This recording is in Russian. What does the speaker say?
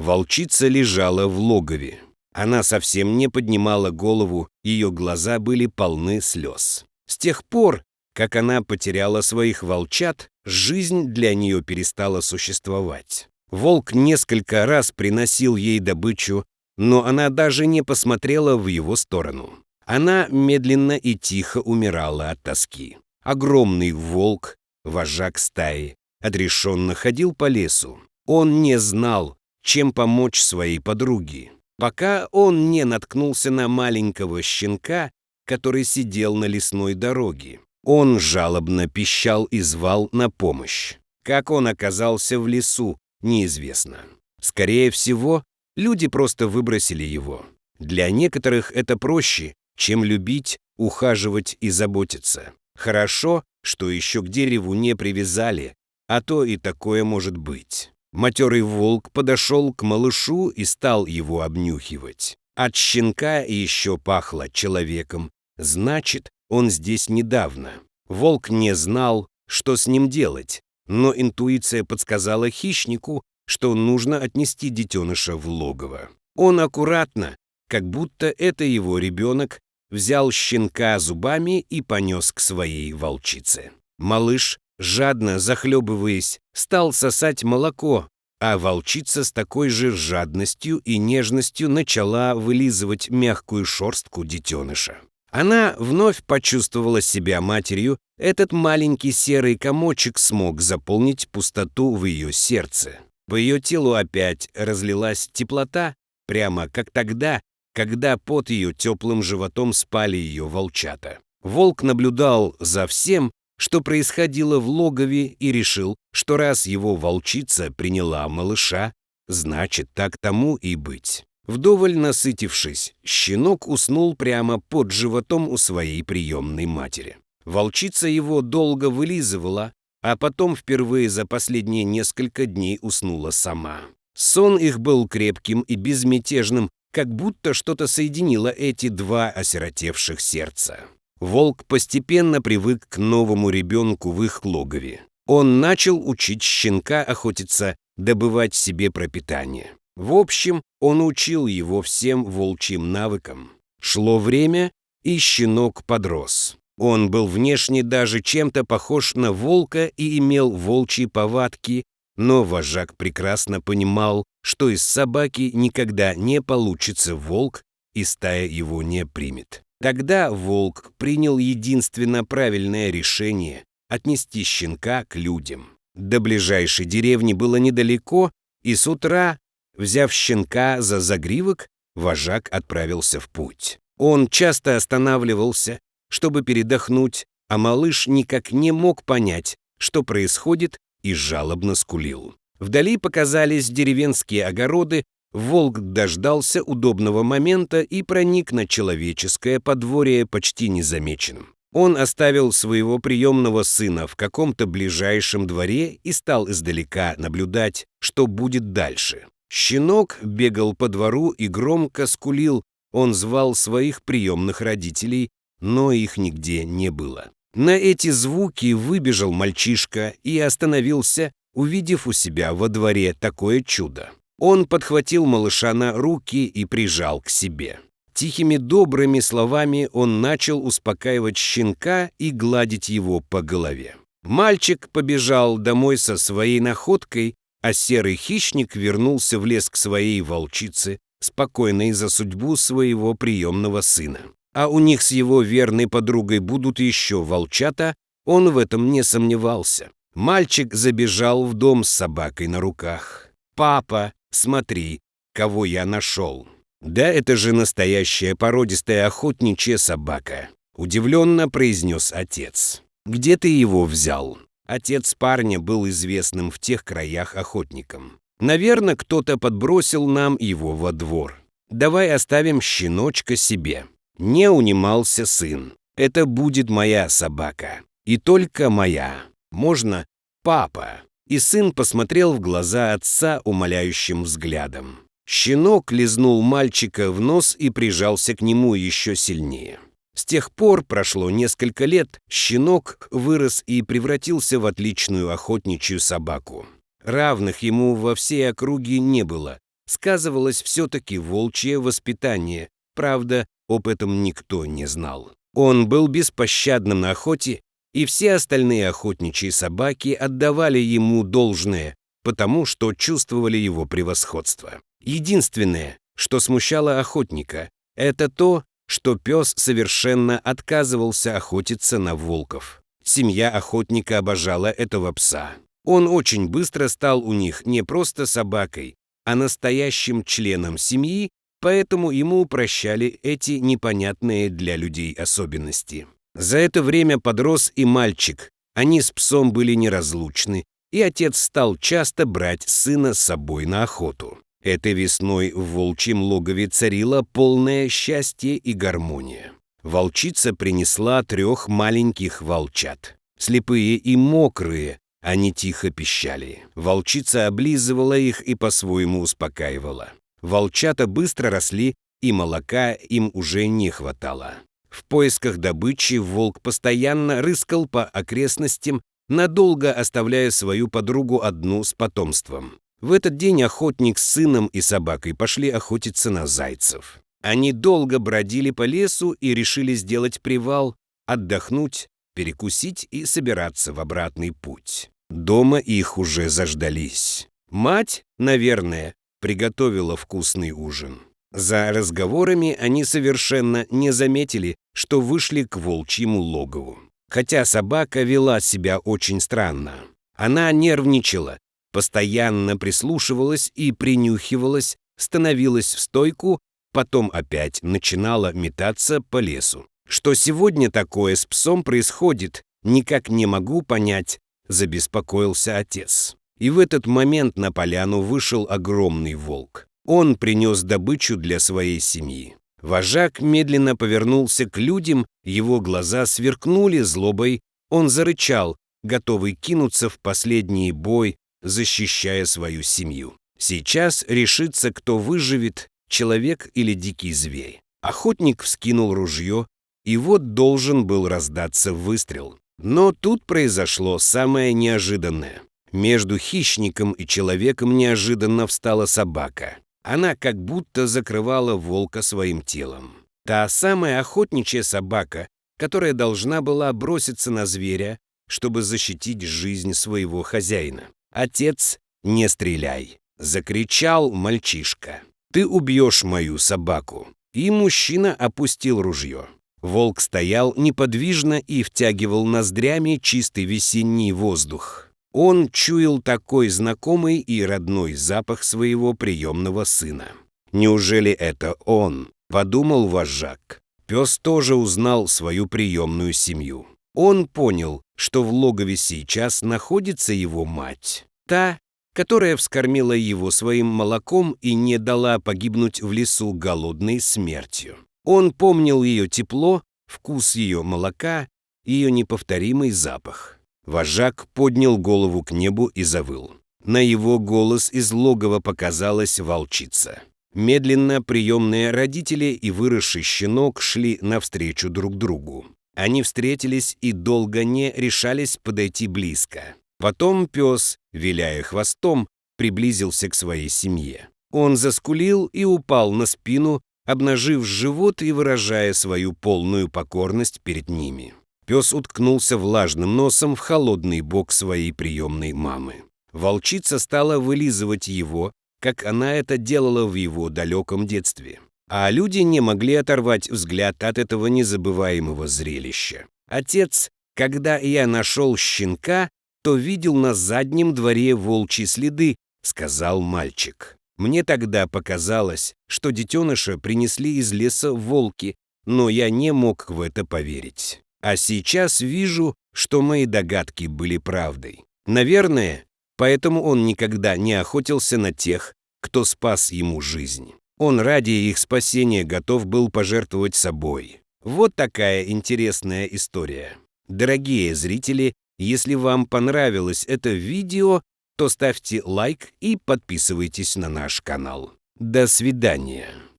Волчица лежала в логове. Она совсем не поднимала голову, ее глаза были полны слез. С тех пор, как она потеряла своих волчат, жизнь для нее перестала существовать. Волк несколько раз приносил ей добычу, но она даже не посмотрела в его сторону. Она медленно и тихо умирала от тоски. Огромный волк, вожак стаи, отрешенно ходил по лесу. Он не знал, чем помочь своей подруге, пока он не наткнулся на маленького щенка, который сидел на лесной дороге. Он жалобно пищал и звал на помощь. Как он оказался в лесу, неизвестно. Скорее всего, люди просто выбросили его. Для некоторых это проще, чем любить, ухаживать и заботиться. Хорошо, что еще к дереву не привязали, а то и такое может быть. Матерый волк подошел к малышу и стал его обнюхивать. От щенка еще пахло человеком, значит, он здесь недавно. Волк не знал, что с ним делать, но интуиция подсказала хищнику, что нужно отнести детеныша в логово. Он аккуратно, как будто это его ребенок, взял щенка зубами и понес к своей волчице. Малыш, жадно захлебываясь, стал сосать молоко, а волчица с такой же жадностью и нежностью начала вылизывать мягкую шерстку детеныша. Она вновь почувствовала себя матерью, этот маленький серый комочек смог заполнить пустоту в ее сердце. По ее телу опять разлилась теплота, прямо как тогда, когда под ее теплым животом спали ее волчата. Волк наблюдал за всем, что происходило в логове, и решил, что раз его волчица приняла малыша, значит, так тому и быть. Вдоволь насытившись, щенок уснул прямо под животом у своей приемной матери. Волчица его долго вылизывала, а потом впервые за последние несколько дней уснула сама. Сон их был крепким и безмятежным, как будто что-то соединило эти два осиротевших сердца. Волк постепенно привык к новому ребенку в их логове. Он начал учить щенка охотиться, добывать себе пропитание. В общем, он учил его всем волчьим навыкам. Шло время, и щенок подрос. Он был внешне даже чем-то похож на волка и имел волчьи повадки, но вожак прекрасно понимал, что из собаки никогда не получится волк, и стая его не примет. Тогда волк принял единственно правильное решение – отнести щенка к людям. До ближайшей деревни было недалеко, и с утра, взяв щенка за загривок, вожак отправился в путь. Он часто останавливался, чтобы передохнуть, а малыш никак не мог понять, что происходит, и жалобно скулил. Вдали показались деревенские огороды, волк дождался удобного момента и проник на человеческое подворье почти незамеченным. Он оставил своего приемного сына в каком-то ближайшем дворе и стал издалека наблюдать, что будет дальше. Щенок бегал по двору и громко скулил, он звал своих приемных родителей, но их нигде не было. На эти звуки выбежал мальчишка и остановился, увидев у себя во дворе такое чудо. Он подхватил малыша на руки и прижал к себе. Тихими добрыми словами он начал успокаивать щенка и гладить его по голове. Мальчик побежал домой со своей находкой, а серый хищник вернулся в лес к своей волчице, спокойной за судьбу своего приемного сына. А у них с его верной подругой будут еще волчата, он в этом не сомневался. Мальчик забежал в дом с собакой на руках. «Папа, смотри, кого я нашел!» «Да это же настоящая породистая охотничья собака», — удивленно произнес отец. «Где ты его взял?» Отец парня был известным в тех краях охотником. «Наверное, кто-то подбросил нам его во двор. Давай оставим щеночка себе». Не унимался сын. «Это будет моя собака. И только моя. Можно, папа?» И сын посмотрел в глаза отца умоляющим взглядом. Щенок лизнул мальчика в нос и прижался к нему еще сильнее. С тех пор прошло несколько лет, щенок вырос и превратился в отличную охотничью собаку. Равных ему во всей округе не было, сказывалось все-таки волчье воспитание, правда, об этом никто не знал. Он был беспощадным на охоте, и все остальные охотничьи собаки отдавали ему должное, потому что чувствовали его превосходство. Единственное, что смущало охотника, это то, что пес совершенно отказывался охотиться на волков. Семья охотника обожала этого пса. Он очень быстро стал у них не просто собакой, а настоящим членом семьи, поэтому ему прощали эти непонятные для людей особенности. За это время подрос и мальчик, они с псом были неразлучны, и отец стал часто брать сына с собой на охоту. Этой весной в волчьем логове царило полное счастье и гармония. Волчица принесла 3 маленьких волчат. Слепые и мокрые, они тихо пищали. Волчица облизывала их и по-своему успокаивала. Волчата быстро росли, и молока им уже не хватало. В поисках добычи волк постоянно рыскал по окрестностям, надолго оставляя свою подругу одну с потомством. В этот день охотник с сыном и собакой пошли охотиться на зайцев. Они долго бродили по лесу и решили сделать привал, отдохнуть, перекусить и собираться в обратный путь. Дома их уже заждались. Мать, наверное, приготовила вкусный ужин. За разговорами они совершенно не заметили, что вышли к волчьему логову. Хотя собака вела себя очень странно. Она нервничала, постоянно прислушивалась и принюхивалась, становилась в стойку, потом опять начинала метаться по лесу. Что сегодня такое с псом происходит, никак не могу понять, забеспокоился отец. И в этот момент на поляну вышел огромный волк. Он принес добычу для своей семьи. Вожак медленно повернулся к людям, его глаза сверкнули злобой, он зарычал, готовый кинуться в последний бой, защищая свою семью. Сейчас решится, кто выживет, человек или дикий зверь. Охотник вскинул ружье, и вот должен был раздаться выстрел. Но тут произошло самое неожиданное. Между хищником и человеком неожиданно встала собака. Она как будто закрывала волка своим телом. Та самая охотничья собака, которая должна была броситься на зверя, чтобы защитить жизнь своего хозяина. «Отец, не стреляй!» — закричал мальчишка. «Ты убьешь мою собаку!» И мужчина опустил ружье. Волк стоял неподвижно и втягивал ноздрями чистый весенний воздух. Он чуял такой знакомый и родной запах своего приемного сына. «Неужели это он?» — подумал вожак. Пес тоже узнал свою приемную семью. Он понял, что в логове сейчас находится его мать. Та, которая вскормила его своим молоком и не дала погибнуть в лесу голодной смертью. Он помнил ее тепло, вкус ее молока, ее неповторимый запах. Вожак поднял голову к небу и завыл. На его голос из логова показалась волчица. Медленно приемные родители и выросший щенок шли навстречу друг другу. Они встретились и долго не решались подойти близко. Потом пес, виляя хвостом, приблизился к своей семье. Он заскулил и упал на спину, обнажив живот и выражая свою полную покорность перед ними. Пес уткнулся влажным носом в холодный бок своей приемной мамы. Волчица стала вылизывать его, как она это делала в его далеком детстве. А люди не могли оторвать взгляд от этого незабываемого зрелища. «Отец, когда я нашел щенка, то видел на заднем дворе волчьи следы», — сказал мальчик. «Мне тогда показалось, что детеныша принесли из леса волки, но я не мог в это поверить. А сейчас вижу, что мои догадки были правдой. Наверное, поэтому он никогда не охотился на тех, кто спас ему жизнь. Он ради их спасения готов был пожертвовать собой. Вот такая интересная история. Дорогие зрители, если вам понравилось это видео, то ставьте лайк и подписывайтесь на наш канал. До свидания.